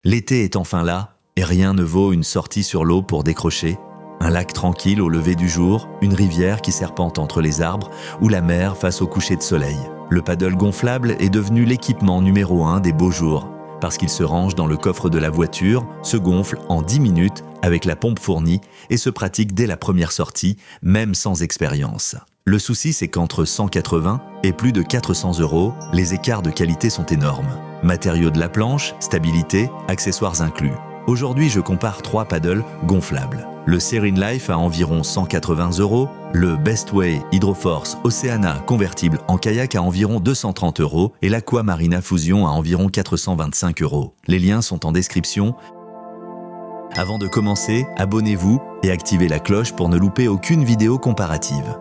L'été est enfin là, et rien ne vaut une sortie sur l'eau pour décrocher. Un lac tranquille au lever du jour, une rivière qui serpente entre les arbres, ou la mer face au coucher de soleil. Le paddle gonflable est devenu l'équipement numéro 1 des beaux jours, parce qu'il se range dans le coffre de la voiture, se gonfle en 10 minutes avec la pompe fournie et se pratique dès la première sortie, même sans expérience. Le souci, c'est qu'entre 180 et plus de 400 €, les écarts de qualité sont énormes. Matériaux de la planche, stabilité, accessoires inclus. Aujourd'hui, je compare 3 paddles gonflables. Le Serene Life à environ 180 €, le Bestway Hydroforce Oceana convertible en kayak à environ 230 € et l'Aqua Marina Fusion à environ 425 €. Les liens sont en description. Avant de commencer, abonnez-vous et activez la cloche pour ne louper aucune vidéo comparative.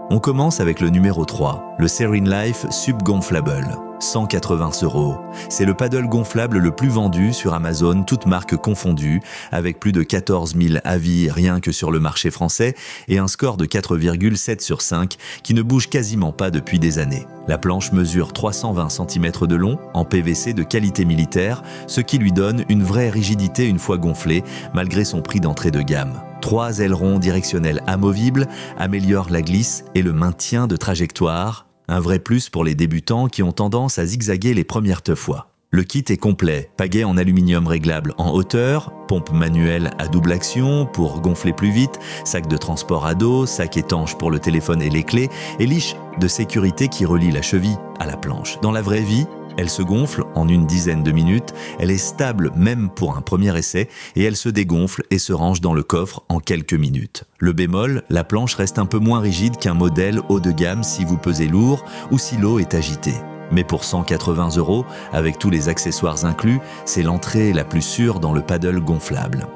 On commence avec le numéro 3, le Serene Life Subgonflable. 180 €. C'est le paddle gonflable le plus vendu sur Amazon, toutes marques confondues, avec plus de 14 000 avis rien que sur le marché français et un score de 4,7 sur 5 qui ne bouge quasiment pas depuis des années. La planche mesure 320 cm de long en PVC de qualité militaire, ce qui lui donne une vraie rigidité une fois gonflée, malgré son prix d'entrée de gamme. 3 ailerons directionnels amovibles améliorent la glisse et le maintien de trajectoire. Un vrai plus pour les débutants qui ont tendance à zigzaguer les premières fois. Le kit est complet, pagaie en aluminium réglable en hauteur, pompe manuelle à double action pour gonfler plus vite, sac de transport à dos, sac étanche pour le téléphone et les clés, et liche de sécurité qui relie la cheville à la planche. Dans la vraie vie, elle se gonfle en une dizaine de minutes, elle est stable même pour un premier essai et elle se dégonfle et se range dans le coffre en quelques minutes. Le bémol, la planche reste un peu moins rigide qu'un modèle haut de gamme si vous pesez lourd ou si l'eau est agitée. Mais pour 180 €, avec tous les accessoires inclus, c'est l'entrée la plus sûre dans le paddle gonflable.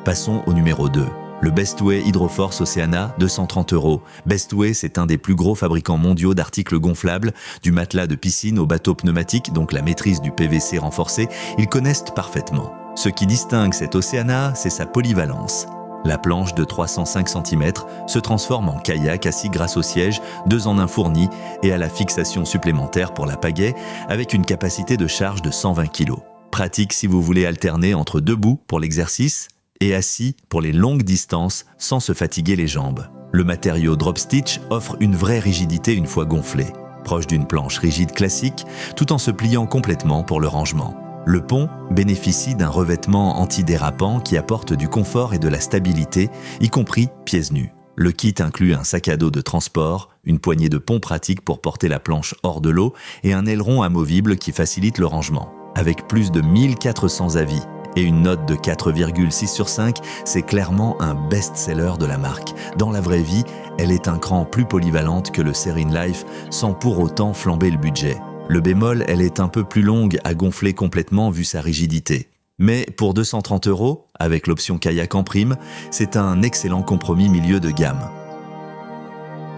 Passons au numéro 2. Le Bestway Hydroforce Oceana, 230 €. Bestway, c'est un des plus gros fabricants mondiaux d'articles gonflables, du matelas de piscine au bateau pneumatique, donc la maîtrise du PVC renforcé, ils connaissent parfaitement. Ce qui distingue cet Oceana, c'est sa polyvalence. La planche de 305 cm se transforme en kayak assis grâce au siège 2 en 1 fourni et à la fixation supplémentaire pour la pagaie, avec une capacité de charge de 120 kg. Pratique si vous voulez alterner entre debout pour l'exercice et assis pour les longues distances sans se fatiguer les jambes. Le matériau Drop Stitch offre une vraie rigidité une fois gonflé, proche d'une planche rigide classique, tout en se pliant complètement pour le rangement. Le pont bénéficie d'un revêtement antidérapant qui apporte du confort et de la stabilité, y compris pieds nus. Le kit inclut un sac à dos de transport, une poignée de pont pratique pour porter la planche hors de l'eau et un aileron amovible qui facilite le rangement. Avec plus de 1400 avis et une note de 4,6 sur 5, c'est clairement un best-seller de la marque. Dans la vraie vie, elle est un cran plus polyvalente que le Serene Life sans pour autant flamber le budget. Le bémol, elle est un peu plus longue à gonfler complètement vu sa rigidité. Mais pour 230 €, avec l'option kayak en prime, c'est un excellent compromis milieu de gamme.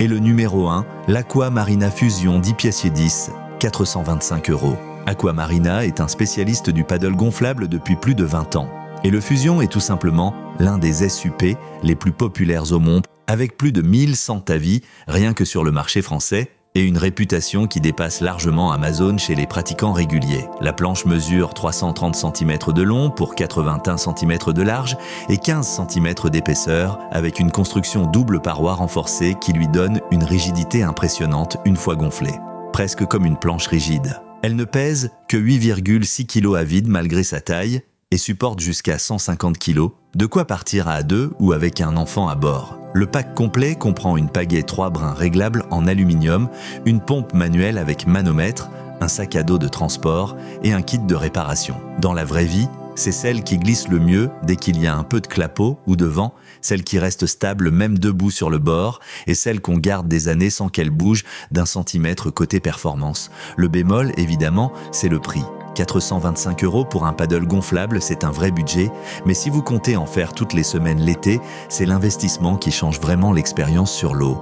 Et le numéro 1, l'Aqua Marina Fusion 10 pièces 10, 425 €. Aqua Marina est un spécialiste du paddle gonflable depuis plus de 20 ans. Et le Fusion est tout simplement l'un des SUP les plus populaires au monde, avec plus de 1100 avis rien que sur le marché français, et une réputation qui dépasse largement Amazon chez les pratiquants réguliers. La planche mesure 330 cm de long pour 81 cm de large et 15 cm d'épaisseur, avec une construction double paroi renforcée qui lui donne une rigidité impressionnante une fois gonflée. Presque comme une planche rigide. Elle ne pèse que 8,6 kg à vide malgré sa taille et supporte jusqu'à 150 kg, de quoi partir à 2 ou avec un enfant à bord. Le pack complet comprend une pagaie 3 brins réglable en aluminium, une pompe manuelle avec manomètre, un sac à dos de transport et un kit de réparation. Dans la vraie vie, c'est celle qui glisse le mieux dès qu'il y a un peu de clapot ou de vent, celle qui reste stable même debout sur le bord et celle qu'on garde des années sans qu'elle bouge d'un centimètre côté performance. Le bémol, évidemment, c'est le prix. 425 € pour un paddle gonflable, c'est un vrai budget, mais si vous comptez en faire toutes les semaines l'été, c'est l'investissement qui change vraiment l'expérience sur l'eau.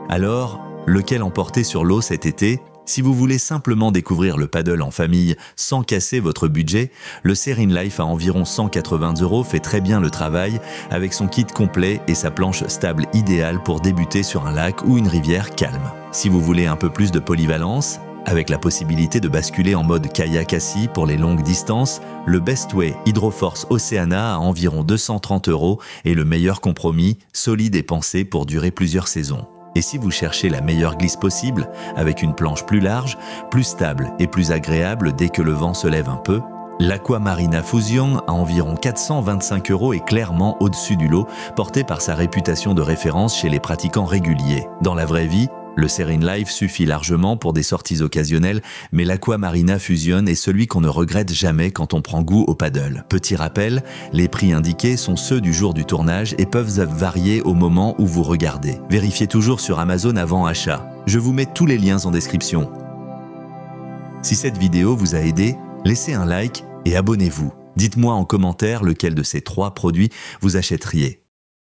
Alors, lequel emporter sur l'eau cet été ? Si vous voulez simplement découvrir le paddle en famille sans casser votre budget, le Serene Life à environ 180 € fait très bien le travail avec son kit complet et sa planche stable idéale pour débuter sur un lac ou une rivière calme. Si vous voulez un peu plus de polyvalence, Avec la possibilité de basculer en mode kayak assis pour les longues distances, le Bestway Hydroforce Oceana à environ 230 € est le meilleur compromis, solide et pensé pour durer plusieurs saisons. Et si vous cherchez la meilleure glisse possible, avec une planche plus large, plus stable et plus agréable dès que le vent se lève un peu, l'Aquamarina Fusion à environ 425 € est clairement au-dessus du lot, porté par sa réputation de référence chez les pratiquants réguliers. Dans la vraie vie, le Serene Life suffit largement pour des sorties occasionnelles, mais l'Aquamarina Fusion est celui qu'on ne regrette jamais quand on prend goût au paddle. Petit rappel, les prix indiqués sont ceux du jour du tournage et peuvent varier au moment où vous regardez. Vérifiez toujours sur Amazon avant achat. Je vous mets tous les liens en description. Si cette vidéo vous a aidé, laissez un like et abonnez-vous. Dites-moi en commentaire lequel de ces 3 produits vous achèteriez.